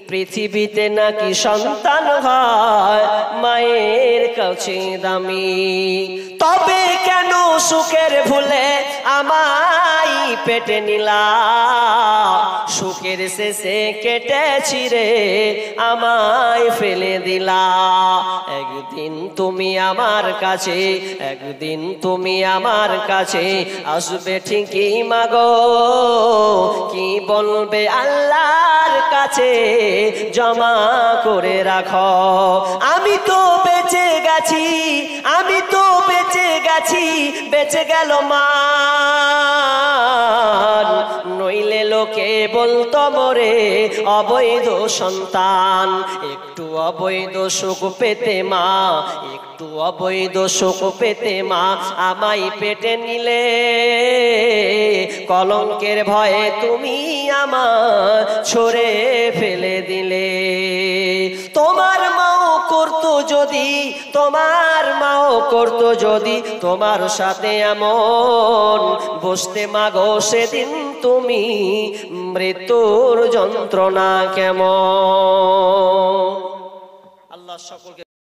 পৃথিবীতে নাকি সন্তান হয় মায়ের কাছে দামি। তবে কেন সুখের ভুলে আমায় পেটে নিলা, সুখের শেষে কেটে ছিঁড়ে আমায় ফেলে দিলা। একদিন তুমি আমার কাছে, একদিন তুমি আমার কাছে আসবে ঠিকই মাগো, কি বলবে আল্লাহর কাছে জমা করে রাখো। আমি তো বেঁচে গেছি, আমি তো বেঁচে গেছি, বেঁচে গেল মা, নইলে লোকে বলতো মোরে অবৈধ সন্তান। একটু অবৈধ সুখ পেতে মা, একটু অবৈধ সুখ পেতে মা আমায় পেটে নিলে, কলঙ্কের ভয়ে তুমি আমার ছড়ে ফেলে দিলে। তোমার মাও করতো যদি, তোমার মাও করতো যদি তোমার সাথে এমন, বসতে মাগো সেদিন তুমি মৃত্যুর যন্ত্রণা কেমন। আল্লাহ সকলকে